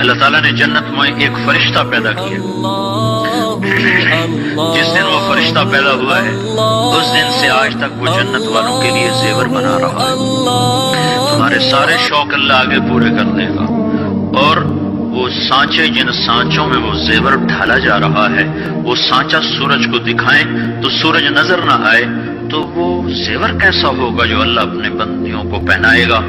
اللہ تعالیٰ نے جنت میں ایک فرشتہ پیدا کیا، جس دن وہ فرشتہ پیدا ہوا ہے اس دن سے آج تک وہ جنت والوں کے لیے زیور بنا رہا ہے۔ تمہارے سارے شوق اللہ آگے پورے کر دے گا، اور وہ سانچے جن سانچوں میں وہ زیور ڈھالا جا رہا ہے، وہ سانچا سورج کو دکھائیں تو سورج نظر نہ آئے، تو وہ زیور کیسا ہوگا جو اللہ اپنے بندیوں کو پہنائے گا۔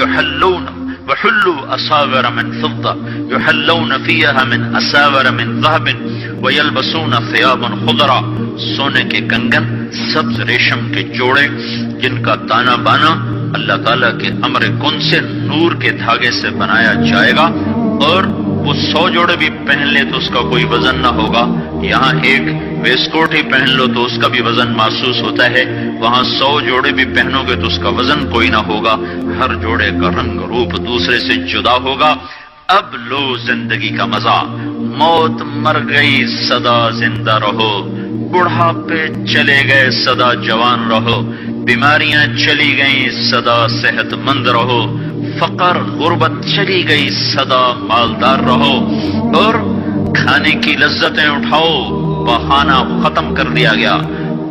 یحلون وحلوا اساور من فضة يحلون فيها من اساور من ذهب ويلبسون ثيابا خضرا، سونے کے کنگن، سبز ریشم کے جوڑے جن کا تانا بانا اللہ تعالیٰ کے امر کن سے نور کے دھاگے سے بنایا جائے گا، اور وہ 100 جوڑے بھی پہن لے تو اس کا کوئی وزن نہ ہوگا۔ یہاں ایک ویسٹ کوٹ ہی پہن لو تو اس کا بھی وزن محسوس ہوتا ہے، وہاں 100 جوڑے بھی پہنو گے تو اس کا وزن کوئی نہ ہوگا، ہر جوڑے کا رنگ روپ دوسرے سے جدا ہوگا۔ اب لو زندگی کا مزہ، موت مر گئی سدا زندہ رہو، بڑھاپے چلے گئے سدا جوان رہو، بیماریاں چلی گئیں سدا صحت مند رہو، فقر غربت چلی گئی سدا مالدار رہو، اور کھانے کی لذتیں اٹھاؤ، بہانہ ختم کر دیا گیا،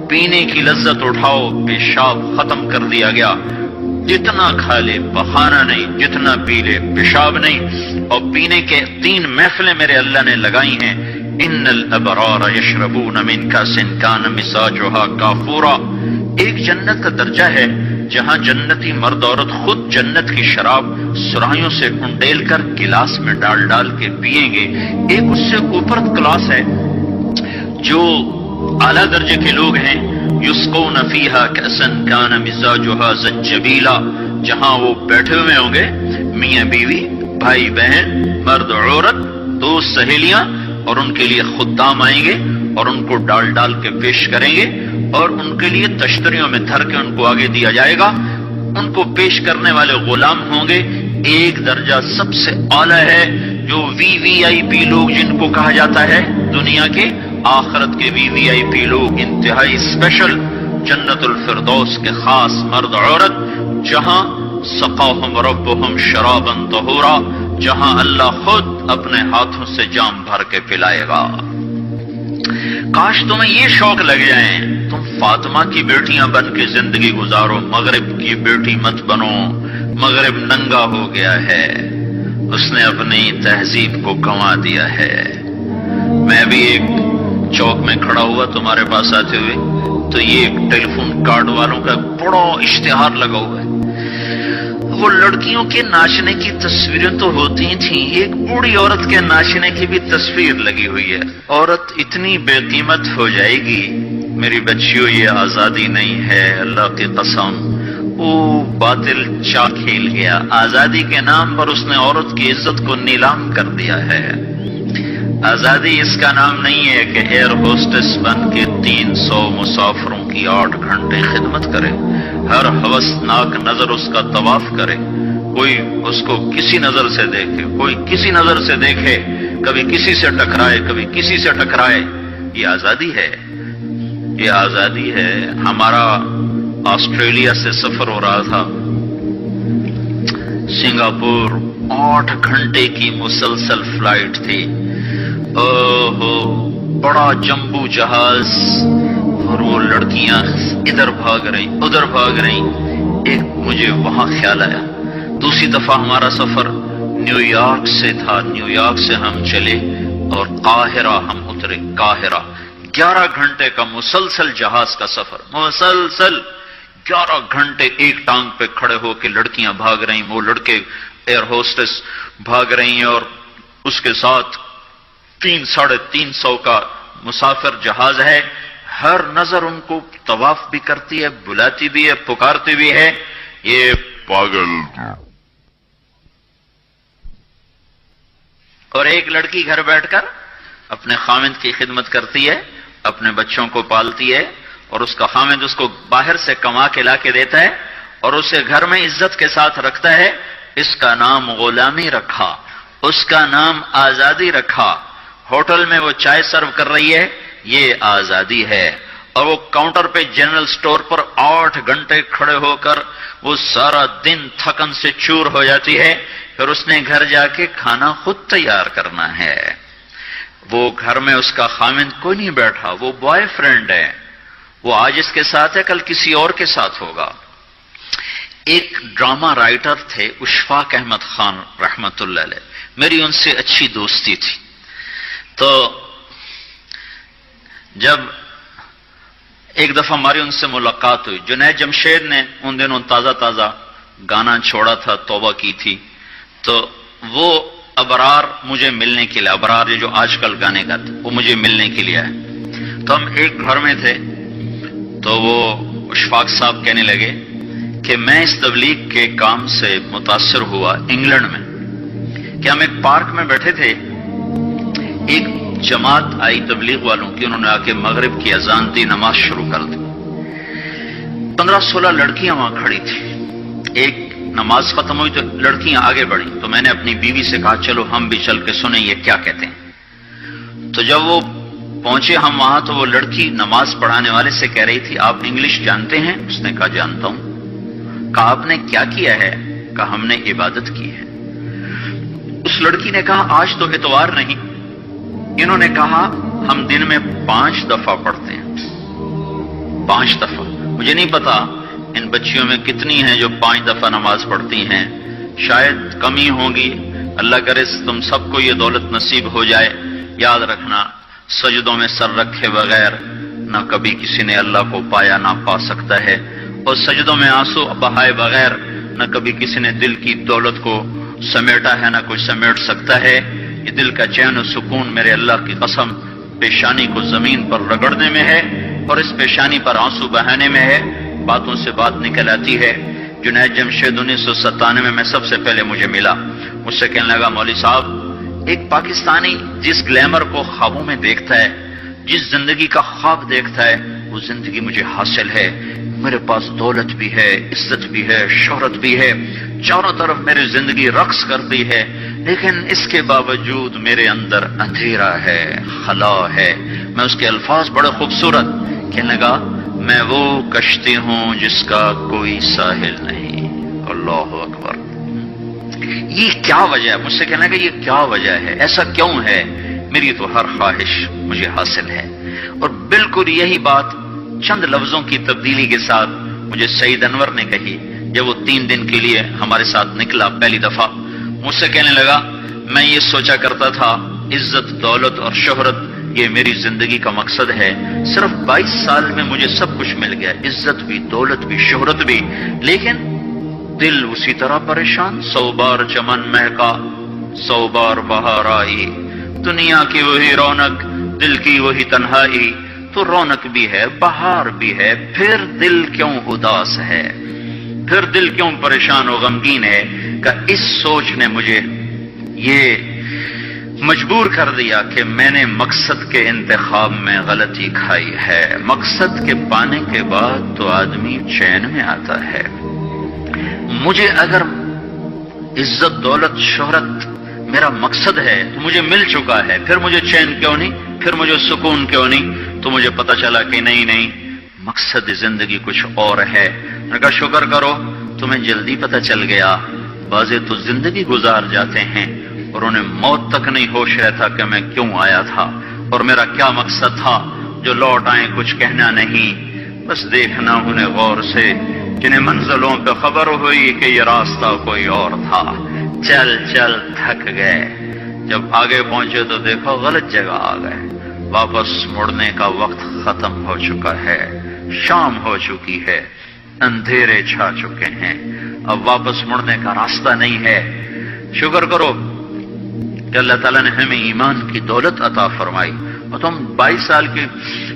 پینے کی لذت اٹھاؤ، پیشاب ختم کر دیا گیا، جتنا کھا لے بہانہ نہیں، جتنا پی لے پیشاب نہیں، اور پینے کے 3 محفلیں میرے اللہ نے لگائی ہیں۔ ان الابرار یشربون من کاس کان مزاجها کافورا، ایک جنت کا درجہ ہے جہاں جنتی مرد عورت خود جنت کی شراب سرائیوں سے انڈیل کر گلاس میں ڈال ڈال کے پیئیں گے۔ ایک اس سے اوپر کلاس ہے جو اعلیٰ درجے کے لوگ ہیں، یسقون فیہا کأسا کان مزاجها زنجبیلا، جہاں وہ بیٹھے ہوئے ہوں گے میاں بیوی، بھائی بہن، مرد عورت، دوست سہیلیاں، اور ان کے لیے خدام آئیں گے اور ان کو ڈال ڈال کے پیش کریں گے، اور ان کے لیے تشتریوں میں دھر کے ان کو آگے دیا جائے گا۔ ان کو پیش کرنے والے غلام ہوں گے۔ ایک درجہ سب سے اعلیٰ ہے جو VVIP لوگ جن کو کہا جاتا ہے، دنیا کے آخرت کے VVIP لوگ، انتہائی اسپیشل، جنت الفردوس کے خاص مرد عورت، جہاں سقاہم ربہم شرابا طہورا، جہاں اللہ خود اپنے ہاتھوں سے جام بھر کے پلائے گا۔ کاش تمہیں یہ شوق لگ جائیں، تم فاطمہ کی بیٹیاں بن کے زندگی گزارو، مغرب کی بیٹی مت بنو۔ مغرب ننگا ہو گیا ہے، اس نے اپنی تہذیب کو گنوا دیا ہے۔ میں بھی ایک چوک میں کھڑا ہوا تمہارے پاس آتے ہوئے، تو یہ ایک ٹیلی فون کارڈ والوں کا بڑا اشتہار لگا ہوا ہے۔ وہ لڑکیوں کے ناچنے کی تصویریں تو ہوتی تھیں، ایک بوڑھی عورت کے ناچنے کی بھی تصویر لگی ہوئی ہے۔ عورت اتنی بے قیمت ہو جائے گی، میری بچیوں یہ آزادی نہیں ہے، اللہ کی قسم، وہ باطل چا کھیل گیا۔ آزادی کے نام پر اس نے عورت کی عزت کو نیلام کر دیا ہے۔ آزادی اس کا نام نہیں ہے کہ ایئر ہوسٹس بن کے 300 مسافروں کی 8 گھنٹے خدمت کرے، ہر ہوسناک نظر اس کا طواف کرے، کوئی اس کو کسی نظر سے دیکھے، کوئی کسی نظر سے دیکھے، کبھی کسی سے ٹکرائے، کبھی کسی سے ٹکرائے۔ یہ آزادی ہے، یہ آزادی ہے۔ ہمارا آسٹریلیا سے سفر ہو رہا تھا، سنگاپور 8 گھنٹے کی مسلسل فلائٹ تھی۔ اوہو، بڑا جمبو جہاز، اور وہ لڑکیاں ادھر بھاگ رہی ادھر بھاگ رہی۔ ایک مجھے وہاں خیال آیا، دوسری دفعہ ہمارا سفر نیو یارک سے تھا، نیو یارک سے ہم چلے اور قاہرہ ہم اترے۔ قاہرہ 11 گھنٹے کا مسلسل جہاز کا سفر، مسلسل 11 گھنٹے ایک ٹانگ پہ کھڑے ہو کے لڑکیاں بھاگ رہی، وہ لڑکے ایئر ہوسٹس بھاگ رہی ہیں، اور اس کے ساتھ 300-350 کا مسافر جہاز ہے۔ ہر نظر ان کو طواف بھی کرتی ہے، بلاتی بھی ہے، پکارتی بھی ہے، یہ پاگل۔ اور ایک لڑکی گھر بیٹھ کر اپنے خامند کی خدمت کرتی ہے، اپنے بچوں کو پالتی ہے، اور اس کا خامند اس کو باہر سے کما کے لا کے دیتا ہے اور اسے گھر میں عزت کے ساتھ رکھتا ہے۔ اس کا نام غلامی رکھا، اس کا نام آزادی رکھا۔ ہوٹل میں وہ چائے سرو کر رہی ہے، یہ آزادی ہے۔ اور وہ کاؤنٹر پہ جنرل سٹور پر 8 گھنٹے کھڑے ہو کر وہ سارا دن تھکن سے چور ہو جاتی ہے، پھر اس نے گھر جا کے کھانا خود تیار کرنا ہے. وہ گھر میں اس کا خاوند کوئی نہیں بیٹھا، وہ بوائے فرینڈ ہے، وہ آج اس کے ساتھ ہے، کل کسی اور کے ساتھ ہوگا. ایک ڈرامہ رائٹر تھے اشفاق احمد خان رحمت اللہ علیہ، میری ان سے اچھی دوستی تھی. تو جب ایک دفعہ ہماری ان سے ملاقات ہوئی، جنید جمشید نے ان دنوں تازہ تازہ گانا چھوڑا تھا، توبہ کی تھی، تو وہ ابرار مجھے ملنے کے لیے، ابرار یہ جو آج کل گانے گاتے وہ مجھے ملنے کے لیے آئے. تو ہم ایک گھر میں تھے، تو وہ اشفاق صاحب کہنے لگے کہ میں اس تبلیغ کے کام سے متاثر ہوا انگلینڈ میں، کہ ہم ایک پارک میں بیٹھے تھے، ایک جماعت آئی تبلیغ والوں کی، انہوں نے آ کے مغرب کی اذان دی، نماز شروع کر دی. 15-16 لڑکیاں وہاں کھڑی تھیں. ایک نماز ختم ہوئی تو لڑکیاں آگے بڑھی، تو میں نے اپنی بیوی سے کہا چلو ہم بھی چل کے سنیں یہ کیا کہتے ہیں. تو جب وہ پہنچے ہم وہاں، تو وہ لڑکی نماز پڑھانے والے سے کہہ رہی تھی آپ انگلش جانتے ہیں؟ اس نے کہا جانتا ہوں. کہا آپ نے کیا کیا ہے؟ کہا ہم نے عبادت کی ہے. اس لڑکی نے کہا آج تو اتوار نہیں. انہوں نے کہا ہم دن میں 5 دفعہ پڑھتے ہیں. 5 دفعہ. مجھے نہیں پتا ان بچیوں میں کتنی ہیں جو 5 دفعہ نماز پڑھتی ہیں، شاید کمی ہوگی. اللہ کرے تم سب کو یہ دولت نصیب ہو جائے. یاد رکھنا سجدوں میں سر رکھے بغیر نہ کبھی کسی نے اللہ کو پایا نہ پا سکتا ہے، اور سجدوں میں آنسو بہائے بغیر نہ کبھی کسی نے دل کی دولت کو سمیٹا ہے نہ کوئی سمیٹ سکتا ہے. یہ دل کا چین و سکون میرے اللہ کی قسم پیشانی کو زمین پر رگڑنے میں ہے، اور اس پیشانی پر آنسو بہانے میں ہے. باتوں سے بات نکل آتی ہے. جنید جمشید 1997 میں سب سے پہلے مجھے ملا. مجھ سے کہنے لگا مولوی صاحب ایک پاکستانی جس گلیمر کو خوابوں میں دیکھتا ہے، جس زندگی کا خواب دیکھتا ہے، وہ زندگی مجھے حاصل ہے. میرے پاس دولت بھی ہے، عزت بھی ہے، شہرت بھی ہے، چاروں طرف میری زندگی رقص کرتی ہے، لیکن اس کے باوجود میرے اندر اندھیرا ہے، خلا ہے. میں اس کے الفاظ بڑے خوبصورت. کہنے لگا میں وہ کشتی ہوں جس کا کوئی ساحل نہیں. اللہ اکبر. یہ کیا وجہ ہے؟ مجھ سے کہنے لگا یہ کیا وجہ ہے، ایسا کیوں ہے؟ میری تو ہر خواہش مجھے حاصل ہے. اور بالکل یہی بات چند لفظوں کی تبدیلی کے ساتھ مجھے سعید انور نے کہی جب وہ 3 دن کے لیے ہمارے ساتھ نکلا پہلی دفعہ. مجھ سے کہنے لگا میں یہ سوچا کرتا تھا عزت دولت اور شہرت یہ میری زندگی کا مقصد ہے. صرف 22 سال میں مجھے سب کچھ مل گیا، عزت بھی، دولت بھی، شہرت بھی، لیکن دل اسی طرح پریشان. 100 بار چمن مہکا 100 بار بہار آئی، دنیا کی وہی رونق دل کی وہی تنہائی. تو رونق بھی ہے، بہار بھی ہے، پھر دل کیوں اداس ہے، پھر دل کیوں پریشان و غمگین ہے؟ کہ اس سوچ نے مجھے یہ مجبور کر دیا کہ میں نے مقصد کے انتخاب میں غلطی کھائی ہے. مقصد کے پانے کے بعد تو آدمی چین میں آتا ہے. مجھے اگر عزت دولت شہرت میرا مقصد ہے تو مجھے مل چکا ہے، پھر مجھے چین کیوں نہیں، پھر مجھے سکون کیوں نہیں؟ تو مجھے پتا چلا کہ نہیں مقصد زندگی کچھ اور ہے. میں کہا شکر کرو تمہیں جلدی پتا چل گیا. بعضے تو زندگی گزار جاتے ہیں اور انہیں موت تک نہیں ہوش رہتا کہ میں کیوں آیا تھا اور میرا کیا مقصد تھا. جو لوٹ آئیں کچھ کہنا نہیں، بس دیکھنا انہیں غور سے، جنہیں منزلوں پہ خبر ہوئی کہ یہ راستہ کوئی اور تھا. چل چل تھک گئے، جب آگے پہنچے تو دیکھو غلط جگہ آ گئے. واپس مڑنے کا وقت ختم ہو چکا ہے، شام ہو چکی ہے، اندھیرے چھا چکے ہیں، اب واپس مڑنے کا راستہ نہیں ہے. شکر کرو کہ اللہ تعالیٰ نے ہمیں ایمان کی دولت عطا فرمائی، اور تم 22 سال کی،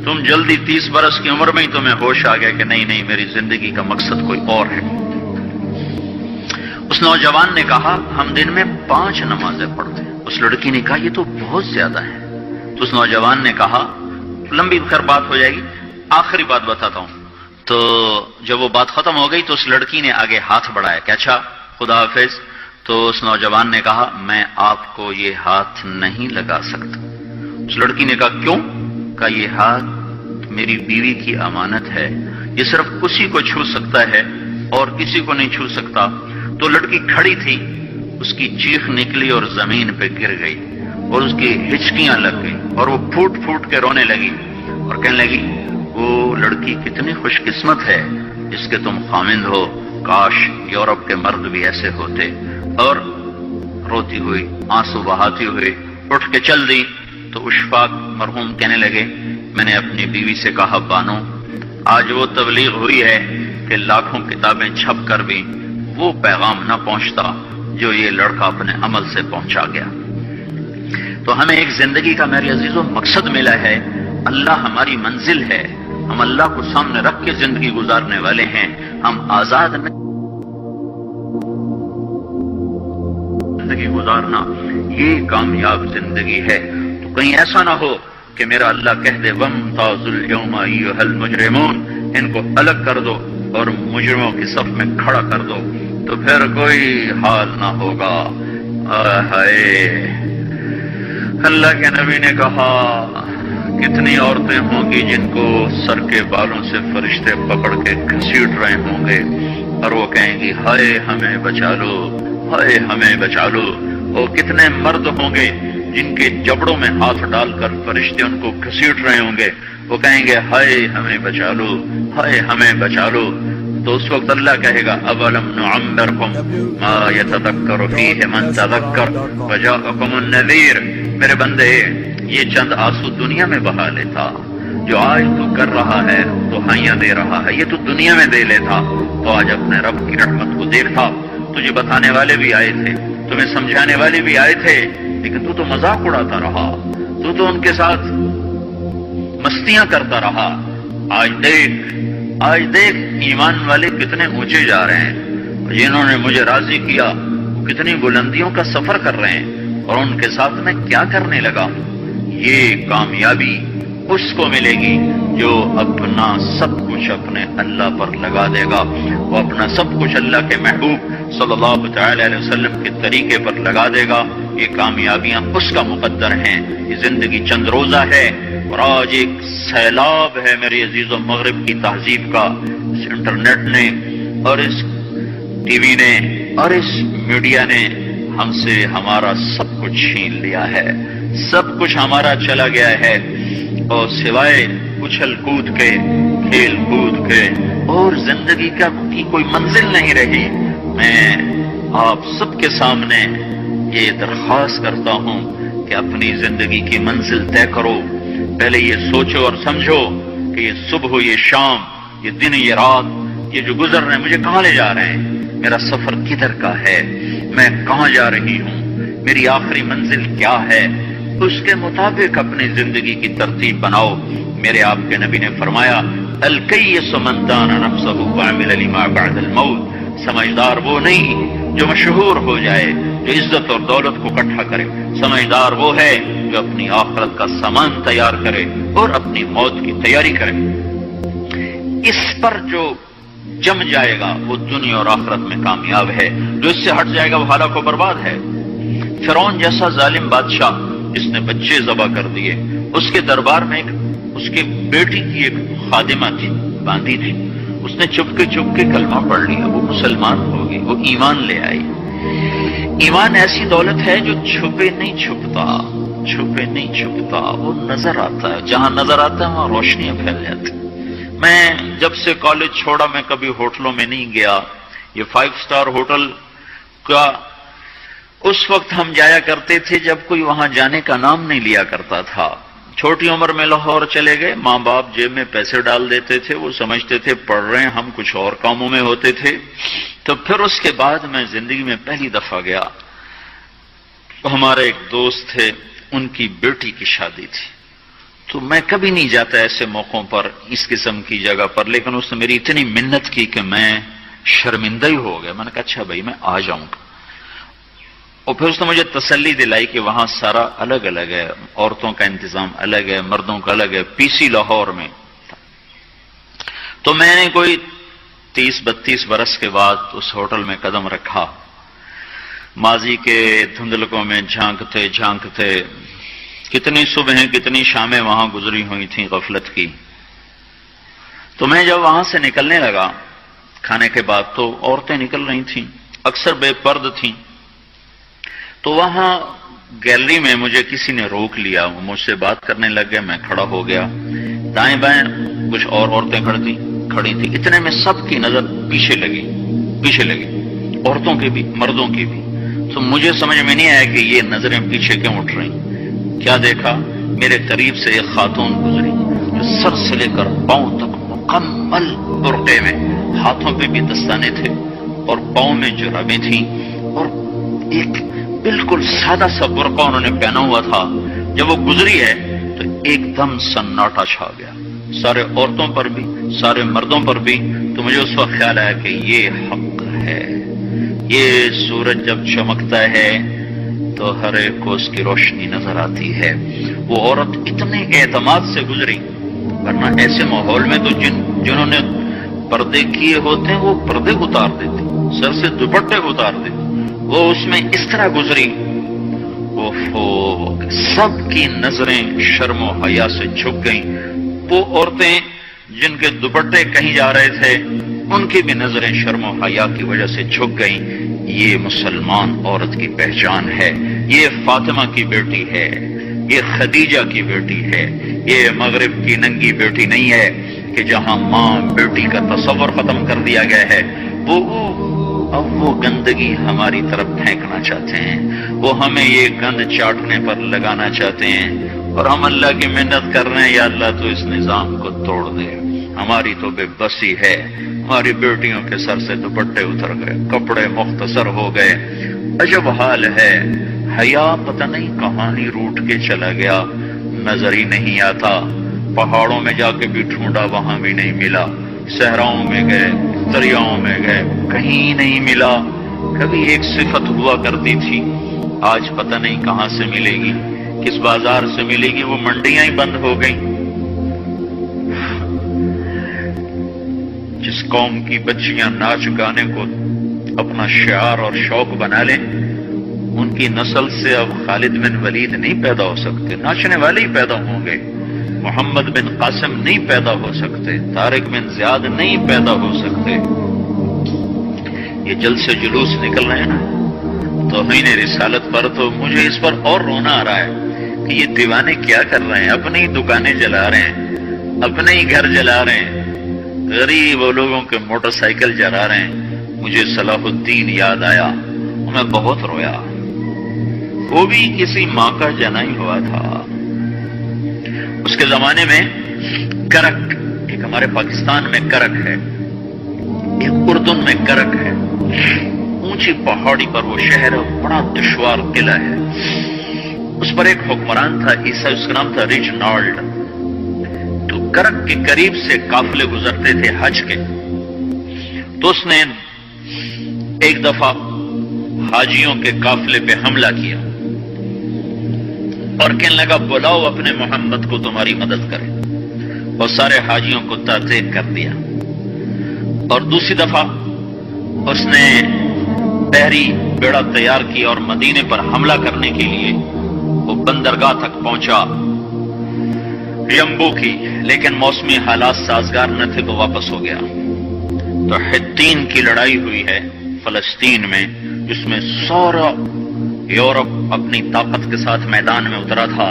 تم جلدی 30 برس کی عمر میں ہی تمہیں ہوش آ گیا کہ نہیں میری زندگی کا مقصد کوئی اور ہے. اس نوجوان نے کہا ہم دن میں 5 نمازیں پڑھتے ہیں. اس لڑکی نے کہا یہ تو بہت زیادہ ہے. تو اس نوجوان نے کہا لمبی خیر بات ہو جائے گی، آخری بات بتاتا ہوں. تو جب وہ بات ختم ہو گئی تو اس لڑکی نے آگے ہاتھ بڑھایا کہ اچھا خدا حافظ. تو اس نوجوان نے کہا میں آپ کو یہ ہاتھ نہیں لگا سکتا. اس لڑکی نے کہا کیوں؟ کہا یہ ہاتھ میری بیوی کی امانت ہے، یہ صرف اسی کو چھو سکتا ہے اور کسی کو نہیں چھو سکتا. تو لڑکی کھڑی تھی اس کی چیخ نکلی اور زمین پہ گر گئی اور اس کی ہچکیاں لگ گئی اور وہ پھوٹ پھوٹ کے رونے لگی اور کہنے لگی وہ لڑکی کتنی خوش قسمت ہے جس کے تم خامند ہو، کاش یورپ کے مرد بھی ایسے ہوتے. اور روتی ہوئی آنسو بہاتی ہوئی اٹھ کے چل دی. تو اشفاق مرحوم کہنے لگے میں نے اپنی بیوی سے کہا بانو آج وہ تبلیغ ہوئی ہے کہ لاکھوں کتابیں چھپ کر بھی وہ پیغام نہ پہنچتا جو یہ لڑکا اپنے عمل سے پہنچا گیا. تو ہمیں ایک زندگی کا میرے عزیزوں مقصد ملا ہے. اللہ ہماری منزل ہے. ہم اللہ کو سامنے رکھ کے زندگی گزارنے والے ہیں. ہم آزاد زندگی گزارنا یہ کامیاب زندگی ہے. تو کہیں ایسا نہ ہو کہ میرا اللہ کہہ دے وَامْتَازُوا الْيَوْمَ أَيُّهَا الْمُجْرِمُونَ، ان کو الگ کر دو اور مجرموں کی صف میں کھڑا کر دو، تو پھر کوئی حال نہ ہوگا. ہائے اللہ کے نبی نے کہا کتنی عورتیں ہوں گی جن کو سر کے بالوں سے فرشتے پکڑ کے گھسیٹ رہے ہوں گے اور وہ کہیں گی ہائے ہمیں بچا لو، ہائے ہمیں بچا لو. اور کتنے مرد ہوں گے جن کے جبڑوں میں ہاتھ ڈال کر فرشتے ان کو گھسیٹ رہے ہوں گے، وہ کہیں گے ہائے ہمیں بچا لو، ہائے ہمیں بچا لو. تو اس وقت اللہ کہے گا اولم نعمرکم ما یتذکر فیہ من تذکر وجاءکم النذیر. میرے بندے یہ چند آنسو دنیا میں بہا لیتا، جو آج تو کر رہا ہے تو ہائیاں دے رہا ہے، یہ تو دنیا میں دے لیتا تو آج اپنے رب کی رحمت کو دیکھتا. تجھے بتانے والے بھی آئے تھے، تمہیں سمجھانے والے بھی آئے تھے، لیکن تو مذاق اڑاتا رہا، تو ان کے ساتھ مستیاں کرتا رہا. آج دیکھ ایمان والے کتنے اونچے جا رہے ہیں، جنہوں نے مجھے راضی کیا وہ کتنی بلندیوں کا سفر کر رہے ہیں، اور ان کے ساتھ میں کیا کرنے لگا. یہ کامیابی اس کو ملے گی جو اپنا سب کچھ اپنے اللہ پر لگا دے گا. وہ اپنا سب کچھ اللہ کے محبوب صلی اللہ تعالی علیہ وسلم کے طریقے پر لگا دے گا. یہ کامیابیاں اس کا مقدر ہیں. یہ زندگی چند روزہ ہے اور آج ایک سیلاب ہے میرے عزیزوں مغرب کی تہذیب کا. اس انٹرنیٹ نے اور اس ٹی وی نے اور اس میڈیا نے ہم سے ہمارا سب کچھ چھین لیا ہے. سب کچھ ہمارا چلا گیا ہے اور سوائے اچھل کود کے، کھیل کود کے اور زندگی کا کوئی منزل نہیں رہی. میں آپ سب کے سامنے یہ درخواست کرتا ہوں کہ اپنی زندگی کی منزل طے کرو. پہلے یہ سوچو اور سمجھو کہ یہ صبح یہ شام، یہ دن یہ رات، یہ جو گزر رہے ہیں مجھے کہاں لے جا رہے ہیں، میرا سفر کدھر کا ہے، میں کہاں جا رہی ہوں، میری آخری منزل کیا ہے. اس کے مطابق اپنی زندگی کی ترتیب بناؤ. میرے آپ کے نبی نے فرمایا الکیس من دان نفسہ وعمل لما بعد الموت. سمجھدار وہ نہیں جو مشہور ہو جائے، جو عزت اور دولت کو اکٹھا کرے. سمجھدار وہ ہے جو اپنی آخرت کا سامان تیار کرے اور اپنی موت کی تیاری کرے. اس پر جو جم جائے گا وہ دنیا اور آخرت میں کامیاب ہے. جو اس سے ہٹ جائے گا وہ ہلاک و برباد ہے. فرعون جیسا ظالم بادشاہ جس نے بچے ذبح کر دیے، اس کے دربار میں اس کی بیٹی کی ایک خادمہ تھی، باندھی تھی. اس نے چپ کے کلمہ پڑھ لیا، وہ مسلمان ہو گئی، وہ ایمان لے آئی. ایمان ایسی دولت ہے جو چھپے نہیں چھپتا، وہ نظر آتا ہے. جہاں نظر آتا ہے وہاں روشنیاں پھیل جاتی. میں جب سے کالج چھوڑا میں کبھی ہوٹلوں میں نہیں گیا. یہ 5 اسٹار ہوٹل کا اس وقت ہم جایا کرتے تھے جب کوئی وہاں جانے کا نام نہیں لیا کرتا تھا. چھوٹی عمر میں لاہور چلے گئے، ماں باپ جیب میں پیسے ڈال دیتے تھے، وہ سمجھتے تھے پڑھ رہے ہیں، ہم کچھ اور کاموں میں ہوتے تھے. تو پھر اس کے بعد میں زندگی میں پہلی دفعہ گیا. ہمارے ایک دوست تھے، ان کی بیٹی کی شادی تھی. تو میں کبھی نہیں جاتا ایسے موقعوں پر اس قسم کی جگہ پر، لیکن اس نے میری اتنی منت کی کہ میں شرمندہ ہی ہو گیا. میں نے کہا اچھا بھائی میں آ جاؤں گا. اور پھر اس نے مجھے تسلی دلائی کہ وہاں سارا الگ الگ ہے، عورتوں کا انتظام الگ ہے، مردوں کا الگ ہے. پی سی لاہور میں. تو میں نے کوئی 30-32 برس کے بعد اس ہوٹل میں قدم رکھا. ماضی کے دھندلکوں میں جھانکتے کتنی صبحیں کتنی شامیں وہاں گزری ہوئی تھیں غفلت کی. تو میں جب وہاں سے نکلنے لگا کھانے کے بعد تو عورتیں نکل رہی تھیں، اکثر بے پرد تھیں. تو وہاں گیلری میں مجھے کسی نے روک لیا، مجھ سے بات کرنے لگ گئے، میں کھڑا ہو گیا، دائیں بائیں کچھ اور عورتیں کھڑی تھی، اتنے میں سب کی نظر پیچھے لگی، عورتوں کی بھی مردوں کی بھی۔ تو مجھے سمجھ میں نہیں آیا کہ یہ نظریں پیچھے کیوں اٹھ رہی۔ کیا دیکھا، میرے قریب سے ایک خاتون گزری جو سر سے لے کر پاؤں تک مکمل برقعے میں، ہاتھوں پہ بھی دستانے تھے اور پاؤں میں جرابیں تھیں، اور ایک بالکل سادہ سا برقع انہوں نے پہنا ہوا تھا۔ جب وہ گزری ہے تو ایک دم سناٹا چھا گیا، سارے عورتوں پر بھی، سارے مردوں پر بھی۔ تو مجھے اس وقت خیال آیا کہ یہ حق ہے، یہ سورج جب چمکتا ہے تو ہر ایک کو اس کی روشنی نظر آتی ہے۔ وہ عورت اتنے اعتماد سے گزری، ورنہ ایسے ماحول میں تو جنہوں نے پردے کیے ہوتے ہیں وہ پردے اتار دیتے، سر سے دوپٹے اتار دیتے، وہ اس میں اس طرح گزری۔ سب کی نظریں شرم و حیا سے جھک گئیں۔ وہ عورتیں جن کے دوپٹے کہیں جا رہے تھے ان کی بھی نظریں شرم و حیا کی وجہ سے جھک گئیں۔ یہ مسلمان عورت کی پہچان ہے، یہ فاطمہ کی بیٹی ہے، یہ خدیجہ کی بیٹی ہے، یہ مغرب کی ننگی بیٹی نہیں ہے کہ جہاں ماں بیٹی کا تصور ختم کر دیا گیا ہے۔ اب وہ گندگی ہماری طرف پھینکنا چاہتے ہیں، وہ ہمیں یہ گند چاٹنے پر لگانا چاہتے ہیں، اور ہم اللہ کی محنت کر رہے ہیں، یا اللہ تو اس نظام کو توڑ دے۔ ہماری تو بے بسی ہے، ہماری بیٹیوں کے سر سے دوپٹے اتر گئے، کپڑے مختصر ہو گئے، عجب حال ہے۔ حیا پتہ نہیں کہاں ہی روٹ کے چلا گیا، نظر ہی نہیں آتا۔ پہاڑوں میں جا کے بھی ڈھونڈا، وہاں بھی نہیں ملا، صحراؤں میں گئے، دریاؤں میں گئے، کہیں نہیں ملا۔ کبھی ایک صفت ہوا کرتی تھی، آج پتہ نہیں کہاں سے ملے گی، کس بازار سے ملے گی، وہ منڈیاں ہی بند ہو گئیں۔ جس قوم کی بچیاں ناچ گانے کو اپنا شعار اور شوق بنا لیں، ان کی نسل سے اب خالد بن ولید نہیں پیدا ہو سکتے، ناچنے والے ہی پیدا ہوں گے۔ محمد بن قاسم نہیں پیدا ہو سکتے، طارق بن زیاد نہیں پیدا ہو سکتے۔ یہ جلسے جلوس نکل رہے ہیں نا توہین رسالت پر، تو مجھے اس پر اور رونا آ رہا ہے کہ یہ دیوانے کیا کر رہے ہیں، اپنی ہی دکانیں جلا رہے ہیں، اپنے ہی گھر جلا رہے ہیں، غریب لوگوں کے موٹر سائیکل جلا رہے ہیں۔ مجھے صلاح الدین یاد آیا، میں بہت رویا۔ وہ بھی کسی ماں کا جنا ہی ہوا تھا۔ اس کے زمانے میں کرک، ایک ہمارے پاکستان میں کرک ہے، ایک اردن میں کرک ہے، اونچی پہاڑی پر وہ شہر ہے، بڑا دشوار قلعہ ہے۔ اس پر ایک حکمران تھا عیسائی، اس کا نام تھا ریجنالڈ۔ تو کرک کے قریب سے قافلے گزرتے تھے حج کے، تو اس نے ایک دفعہ حاجیوں کے قافلے پہ حملہ کیا اور کہنے لگا بلاؤ اپنے محمد کو تمہاری مدد کرے، اور سارے حاجیوں کو ترتیب کر دیا۔ اور دوسری دفعہ اس نے بحری بیڑا تیار کیا اور مدینے پر حملہ کرنے کے لیے وہ بندرگاہ تک پہنچا ینبو کی، لیکن موسمی حالات سازگار نہ تھے تو واپس ہو گیا۔ تو حطین کی لڑائی ہوئی ہے فلسطین میں، جس میں سارا یورپ اپنی طاقت کے ساتھ میدان میں اترا تھا،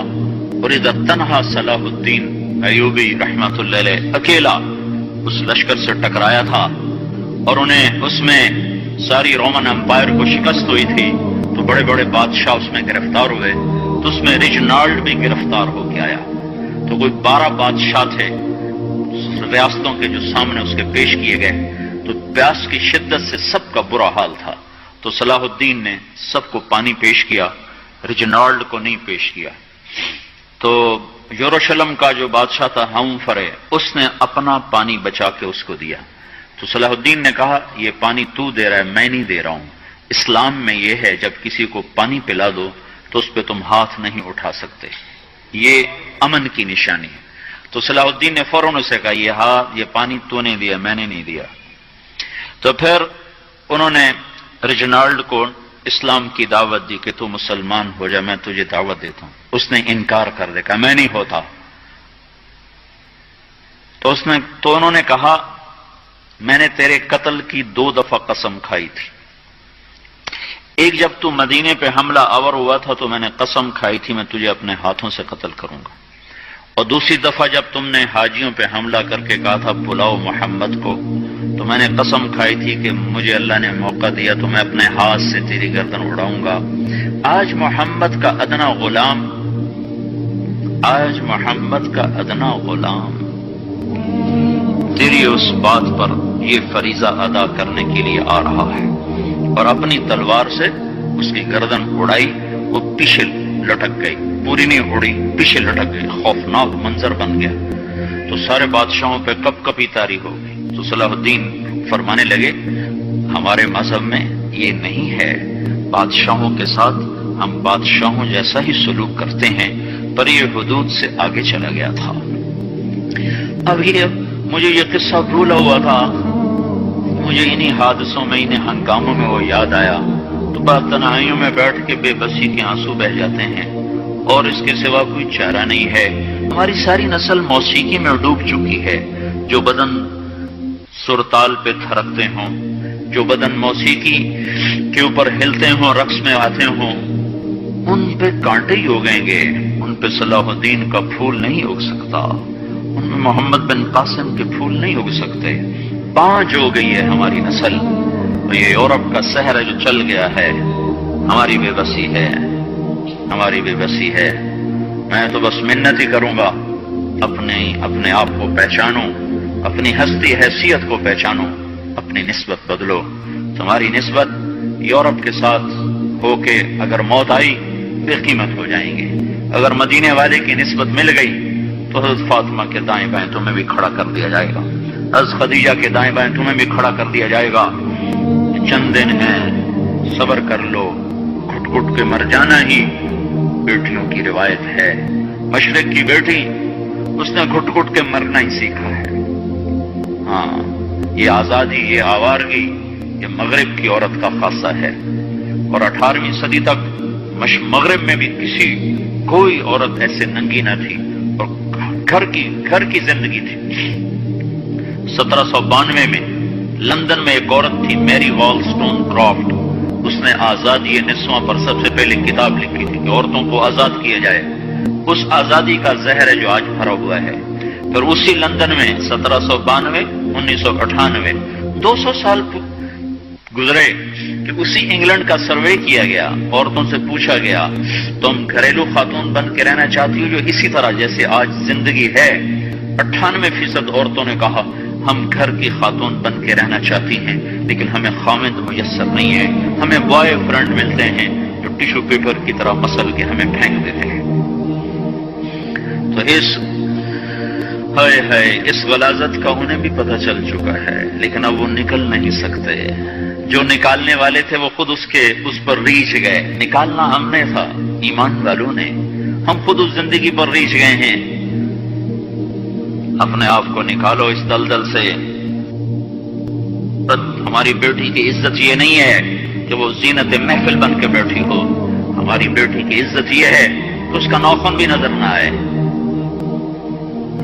اور ادھر تنہا صلاح الدین ایوبی رحمۃ اللہ علیہ اکیلا اس لشکر سے ٹکرایا تھا، اور انہیں اس میں ساری رومن امپائر کو شکست ہوئی تھی، تو بڑے بڑے بادشاہ اس میں گرفتار ہوئے، تو اس میں ریجنالڈ بھی گرفتار ہو کے آیا۔ تو کوئی 12 بادشاہ تھے ریاستوں کے جو سامنے اس کے پیش کیے گئے، تو پیاس کی شدت سے سب کا برا حال تھا، تو صلاح الدین نے سب کو پانی پیش کیا، ریجنالڈ کو نہیں پیش کیا۔ تو یروشلم کا جو بادشاہ تھا ہمفرے، اس نے اپنا پانی بچا کے اس کو دیا۔ تو صلاح الدین نے کہا یہ پانی تو دے رہا ہے، میں نہیں دے رہا ہوں۔ اسلام میں یہ ہے جب کسی کو پانی پلا دو تو اس پہ تم ہاتھ نہیں اٹھا سکتے، یہ امن کی نشانی ہے۔ تو صلاح الدین نے فوراً اسے کہا یہ پانی تو نے دیا، میں نے نہیں دیا۔ تو پھر انہوں نے ریجنالڈ کو اسلام کی دعوت دی کہ تو مسلمان ہو جا، میں تجھے دعوت دیتا ہوں۔ اس نے انکار کر دیا، کہا میں نہیں ہوتا۔ تو انہوں نے کہا میں نے تیرے قتل کی 2 دفعہ قسم کھائی تھی، ایک جب تو مدینے پہ حملہ آور ہوا تھا تو میں نے قسم کھائی تھی میں تجھے اپنے ہاتھوں سے قتل کروں گا، اور دوسری دفعہ جب تم نے حاجیوں پہ حملہ کر کے کہا تھا بلاؤ محمد کو، تو میں نے قسم کھائی تھی کہ مجھے اللہ نے موقع دیا تو میں اپنے ہاتھ سے تیری گردن اڑاؤں گا۔ آج محمد کا ادنا غلام تیری اس بات پر یہ فریضہ ادا کرنے کے لیے آ رہا ہے، اور اپنی تلوار سے اس کی گردن اڑائی، وہ پیچھے لٹک گئی، پوری نہیں اڑی، پیچھے لٹک گئی، خوفناک منظر بن گیا۔ تو سارے بادشاہوں پہ کپ کپی طاری ہو گئی۔ تو صلاح الدین فرمانے لگے ہمارے مذہب میں یہ نہیں ہے، بادشاہوں کے ساتھ ہم بادشاہوں جیسا ہی سلوک کرتے ہیں، پر یہ حدود سے آگے چلا گیا تھا۔ اب مجھے یہ قصہ بھولا ہوا تھا، مجھے انہی حادثوں میں، انہی ہنگاموں میں وہ یاد آیا، تو بعد تنہائیوں میں بیٹھ کے بے بسی کے آنسو بہ جاتے ہیں، اور اس کے سوا کوئی چارہ نہیں ہے۔ ہماری ساری نسل موسیقی میں ڈوب چکی ہے، جو بدن سرتال پہ تھرکتے ہوں، جو بدن موسیقی کے اوپر ہلتے ہوں، رقص میں آتے ہوں، ان پہ کانٹے ہی اگیں گے، ان پہ صلاح الدین کا پھول نہیں اگ سکتا، ان میں محمد بن قاسم کے پھول نہیں اگ سکتے۔ پانچ ہو گئی ہے ہماری نسل، اور یہ یورپ کا سحر ہے جو چل گیا ہے، ہماری بے بسی ہے، ہماری بے بسی ہے۔ میں تو بس منت ہی کروں گا، اپنے آپ کو پہچانو، اپنی ہستی حیثیت کو پہچانو، اپنی نسبت بدلو۔ تمہاری نسبت یورپ کے ساتھ ہو کے اگر موت آئی بے قیمت ہو جائیں گے، اگر مدینے والے کی نسبت مل گئی تو حضرت فاطمہ کے دائیں بائیں تمہیں بھی کھڑا کر دیا جائے گا، حضرت خدیجہ کے دائیں بائیں تمہیں بھی کھڑا کر دیا جائے گا۔ چند دن ہیں، صبر کر لو، گھٹ گھٹ کے مر جانا ہی بیٹیوں کی روایت ہے۔ مشرق کی بیٹی اس نے گھٹ گھٹ کے مرنا ہی سیکھا ہے۔ ہاں، یہ آزادی، یہ آوارگی، یہ مغرب کی عورت کا خاصہ ہے، اور 18ویں صدی تک مغرب میں بھی کوئی عورت ایسے ننگی نہ تھی، اور گھر کی زندگی تھی۔ 1792 میں لندن میں ایک عورت تھی میری والسٹون کرافٹ، اس نے آزادی نسواں پر سب سے پہلے کتاب لکھی تھی کہ عورتوں کو آزاد کیا جائے۔ اس آزادی کا زہر ہے جو آج بھرا ہوا ہے۔ پھر اسی لندن میں 1792 1998 200 سال گزرے کہ اسی انگلینڈ کا سروے کیا گیا، عورتوں سے پوچھا گیا تم گھریلو خاتون بن کے رہنا چاہتی ہو جو اسی طرح جیسے آج زندگی ہے؟ 98% عورتوں نے کہا ہم گھر کی خاتون بن کے رہنا چاہتی ہیں، لیکن ہمیں خاوند میسر نہیں ہے، ہمیں بوائے فرینڈ ملتے ہیں جو ٹیشو پیپر کی طرح مسل کے ہمیں پھینک دیتے ہیں۔ تو اس غلاظت کا انہیں بھی پتہ چل چکا ہے، لیکن اب وہ نکل نہیں سکتے۔ جو نکالنے والے تھے وہ خود اس پر ریچھ گئے۔ نکالنا ہم نے تھا، ایمان والوں نے، ہم خود اس زندگی پر ریچھ گئے ہیں۔ اپنے آپ کو نکالو اس دلدل سے۔ ہماری بیٹی کی عزت یہ نہیں ہے کہ وہ زینت محفل بن کے بیٹھی ہو، ہماری بیٹی کی عزت یہ ہے کہ اس کا ناخن بھی نظر نہ آئے۔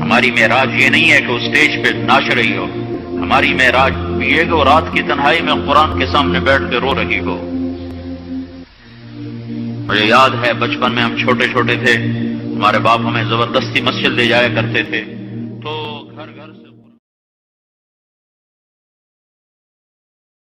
ہماری معراج یہ نہیں ہے کہ وہ اسٹیج پہ ناچ رہی ہو، ہماری معراج یہ کہ وہ رات کی تنہائی میں قرآن کے سامنے بیٹھ کے رو رہی ہو۔ مجھے یاد ہے بچپن میں ہم چھوٹے چھوٹے تھے، ہمارے باپ ہمیں زبردستی مسجد لے جایا کرتے تھے،